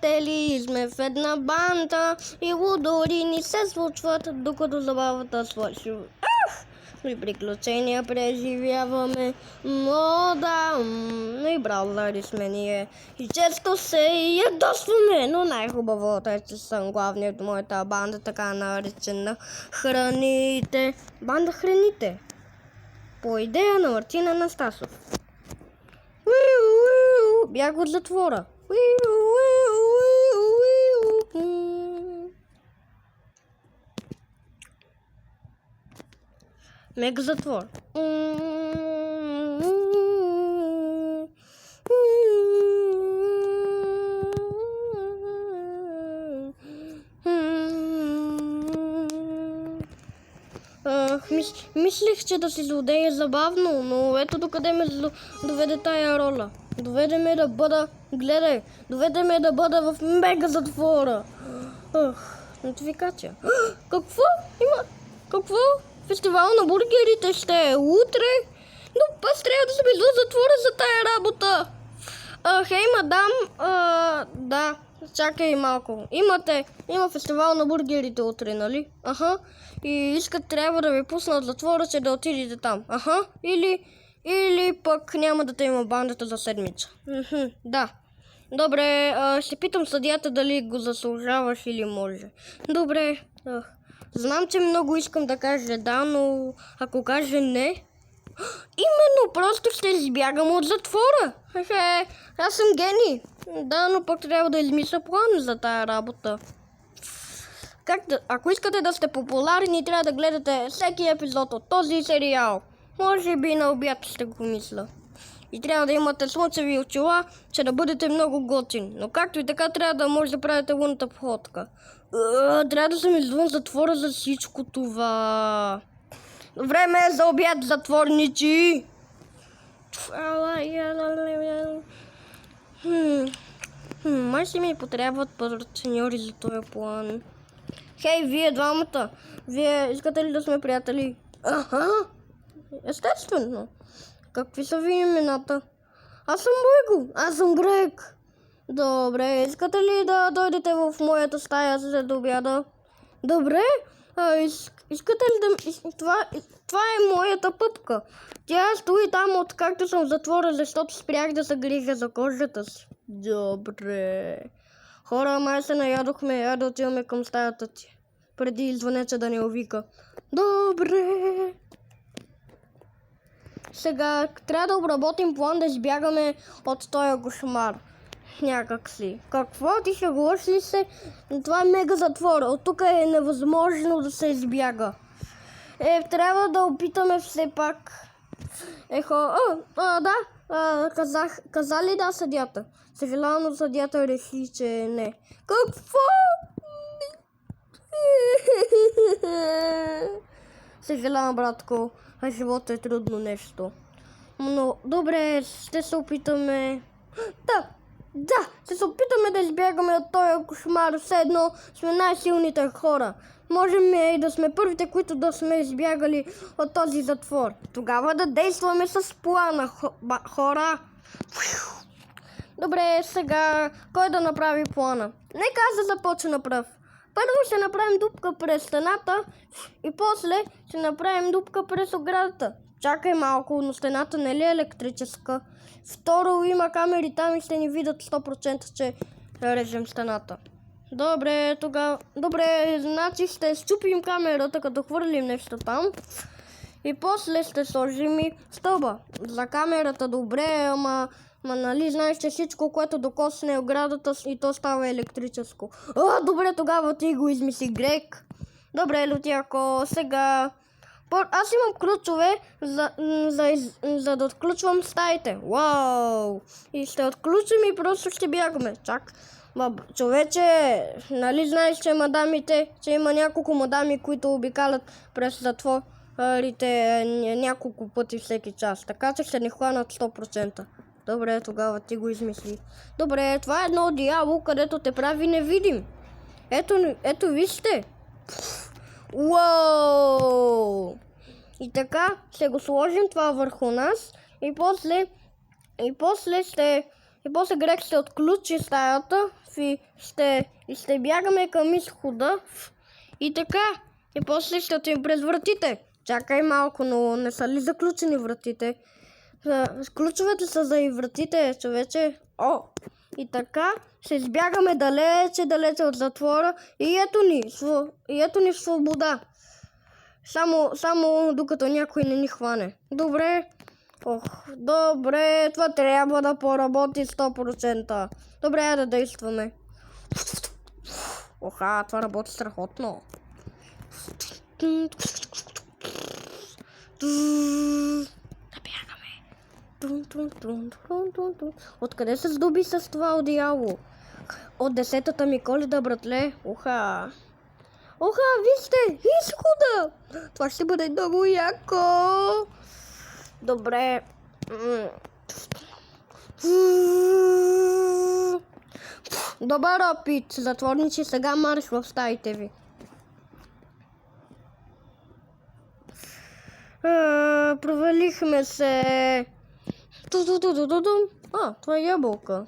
приятели, сме в една банда и лудори ни се случват, докато забавата свърши. И приключения преживяваме, но да, и браузъри сме ние. И често се ядосваме, но най-хубавото е, че съм главният от моята банда, така наречена Храните. Банда Храните. По идея на Мартин Анастасов. Бях от затвора. Мега затвор. Мислих, че да си злодей е забавно, но ето докъде ме доведе тая роля. Доведе ме да бъда, гледай, доведе ме да бъда в мега затвора. Нотификация. Какво? Има, какво? Фестивал на бургерите ще е утре, но аз трябва да се безу затвора за тая работа. Хей, мадам, да, чакай малко. Има фестивал на бургерите утре, нали? Аха, и искат трябва да ви пуснат затвора, че да отидете там. Аха, или пък няма да те има бандата за седмица. Да. Добре, ще питам съдията дали го заслужаваш или може. Добре, знам, че много искам да кажа да, но ако каже не, именно просто ще избягам от затвора. Аз съм гений. Да, но пък трябва да измисля план за тая работа. Ако искате да сте популярни, трябва да гледате всеки епизод от този сериал. Може би на обяд ще го мисля. И трябва да имате слънчеви очила, че да бъдете много готин. Но както и така трябва да може да правите лунната походка. Трябва да съм извън затвора за всичко това. Време е за обяд, затворничи! Май си ми потребват партньори за този план. Хей, вие двамата! Вие искате ли да сме приятели? Естествено. Какви са ви имената? Аз съм Бойко. Аз съм Грег. Добре, искате ли да дойдете в моята стая след обяда? Добре. Искате ли да... Това е моята пъпка. Тя стои там откакто съм в затвора, защото спрях да се грижа за кожата си. Добре. Хора, май се наядохме. Я да отиваме към стаята ти. Преди звънеца да ни увика. Добре. Сега трябва да обработим план да избягаме от този кошмар. Някак си. Какво? Ти ще говориш ли се? Това е мега затвор. От тук е невъзможно да се избяга. Трябва да опитаме все пак. Да. Каза ли да съдята? Съжалявам, но съдята реши, че не. Какво? Съжалявам, братко. Животът е трудно нещо. Но добре, ще се опитаме. Да, ще се опитаме да избягаме от този кошмар. Все едно сме най-силните хора. Можем и да сме първите, които да сме избягали от този затвор. Тогава да действаме с плана, хора. Добре, сега кой да направи плана? Нека аз да започна пръв. Първо ще направим дупка през стената и после ще направим дупка през оградата. Чакай малко, но стената не ли е електрическа? Второ, има камери там и ще ни видят 100%, че режем стената. Добре, тогава... Добре, значи ще счупим камерата, като хвърлим нещо там. И после ще сложим и стълба. За камерата добре, ама нали знаеш, че всичко, което докосне оградата и то става електрическо. Добре, тогава ти го измисли, Грег. Добре, Лютяко, сега... Аз имам ключове за да отключвам стаите. Вау! И ще отключим и просто ще бягаме. Чак. Човече, нали знаеш, че мадамите, че има няколко мадами, които обикалят през затворите няколко пъти всеки час. Така че ще ни хванат 100%. Добре, тогава ти го измисли. Добре, това е едно одеяло, където те прави невидим. Ето вижте. Уау! И така ще го сложим това върху нас и после Грег ще отключи стаята, и ще бягаме към изхода. И така. И после ще отидем през вратите. Чакай малко, но не са ли заключени вратите? Ключовете са за и вратите, човече. И така ще избягаме далече от затвора. И ето ни свобода. Само докато някой не ни хване. Добре. Добре, това трябва да поработи 100%. Добре, да действаме. Това работи страхотно. Да бягаме. Откъде се здоби с това одеяло? От 10-та ми Коледа, братле. Вижте, изхода! Това ще бъде много яко. Добре. Добър опит, затворници, сега марш в стаите ви. Провалихме се. Това е ябълка.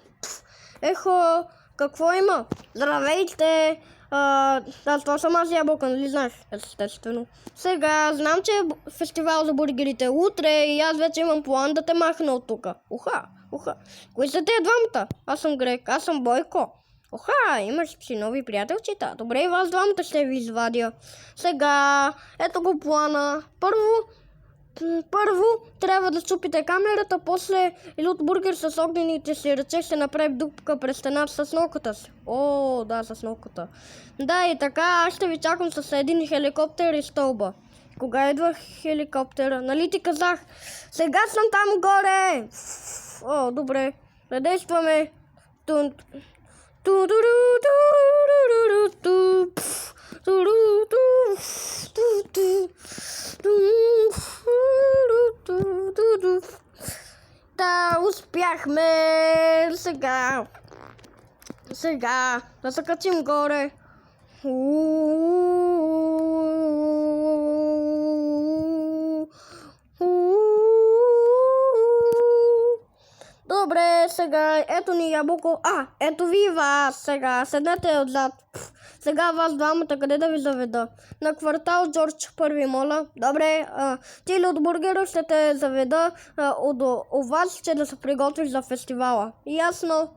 Ехо, какво има? Здравейте! Това съм аз ябълка, нали знаеш? Естествено. Сега, знам, че е фестивал за бургерите утре и аз вече имам план да те махна от тука. Кои са те двамата? Аз съм Грег, аз съм Бойко. Имаш си нови приятелчета. Добре, и вас двамата ще ви извадя. Сега, ето го плана. Първо трябва да чупите камерата, после Илют Бургер с огнените си ръце ще направи дупка през стената с ноката си. С ноката. Да, и така, аз ще ви чакам с един хеликоптер и стълба. Кога идва хеликоптера? Нали ти казах? Сега съм там горе! Добре. Да действаме. Да, успяхме! Сега да се качим горе. Добре, сега ето ни ябълко. Ето ви вас. Сега седнете отзад. Сега вас двамата къде да ви заведа? На квартал Джордж първи, моля. Добре, ти от бургера ще те заведа. У вас ще да се приготвиш за фестивала. Ясно.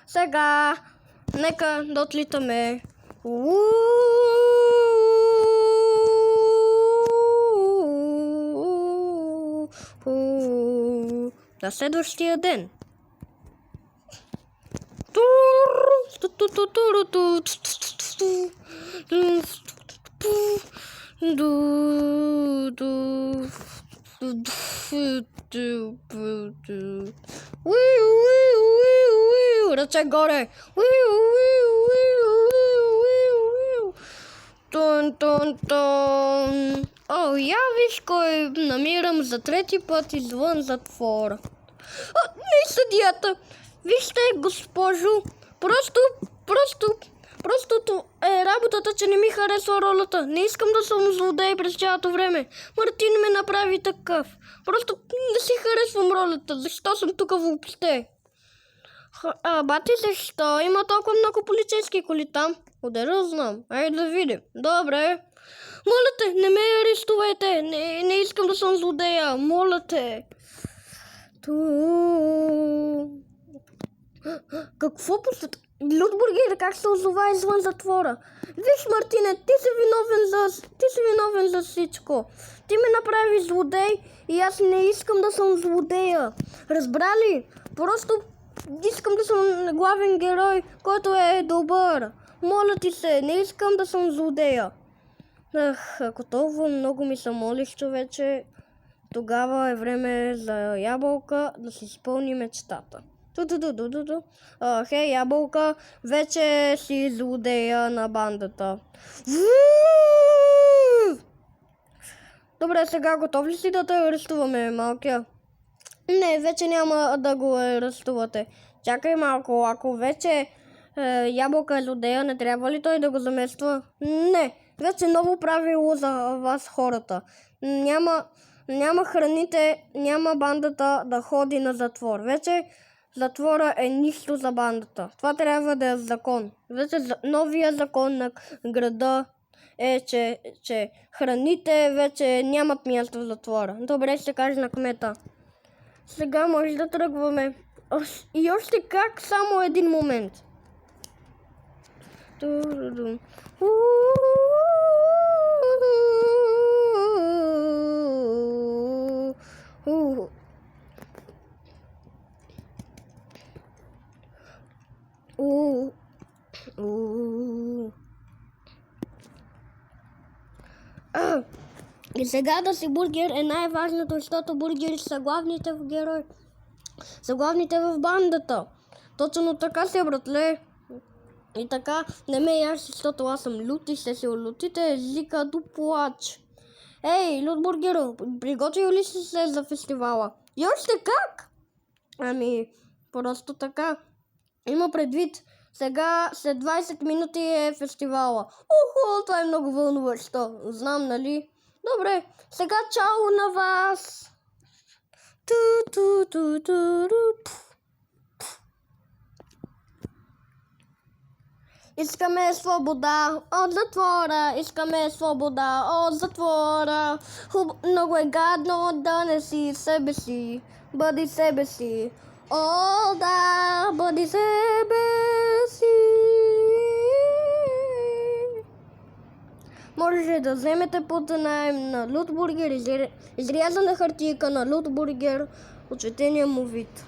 Сега нека да отлитаме. На следващия ден. Ръце горе. Я виж кой намирам за трети път извън затвора. Не съдията. Вижте, госпожо, просто е работата, че не ми харесва ролята. Не искам да съм злодей през цялото време. Мартин ме направи такъв. Просто не си харесвам ролята. Защо съм тук въобще? Бати, защо? Има толкова много полицейски коли там. Откъде знам? Айде да видим. Добре. Моля те, не ме арестувайте. Не искам да съм злодея. Моля те. Какво посвета? Илют Бургер, как се озова извън затвора? Виж, Мартине, ти си виновен за всичко. Ти ме направи злодей и аз не искам да съм злодея. Разбра ли? Просто искам да съм главен герой, който е добър. Моля ти се, не искам да съм злодея. Ако толкова много ми се молиш, човече, тогава е време за ябълка да си изпълни мечтата. Хей, ябълка, вече си злодея на бандата. Добре, сега готов ли си да те арестуваме, малкия? Не, вече няма да го арестувате. Чакай малко, ако вече ябълка е злодея, не трябва ли той да го замества? Не, вече ново правило за вас хората. Няма храните, няма бандата да ходи на затвор. Вече затвора е нищо за бандата. Това трябва да е закон. Вече новия закон на града е, че храните вече нямат място в затвора. Добре, ще кажа на кмета. Сега може да тръгваме. И още как, само един момент. И сега да си бургер е най-важното, защото бургери са главните в герой. Са главните в бандата. Точно така си, братле. И така, не ме яш, защото аз съм лют и ще си лютите езика до плач. Ей, Лют Бургер, приготвил ли си се за фестивала? И още как? Ами, просто така. Има предвид, сега след 20 минути е фестивала. Уху, това е много вълнуващо. Знам, нали? Добре, сега чао на вас! Искаме свобода от затвора, искаме свобода от затвора. Много е гадно да не си себе си, бъди себе си. О, да, бъди себе си. Може да вземете под наем на Лют Бургер, изрязана хартийка на Лют Бургер, отчетения му вид.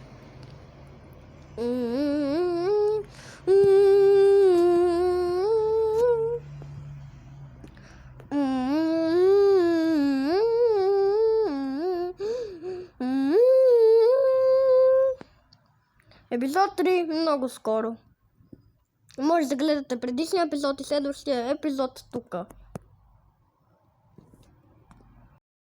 Епизод 3 много скоро. Може да гледате предишния епизод и следващия епизод тук.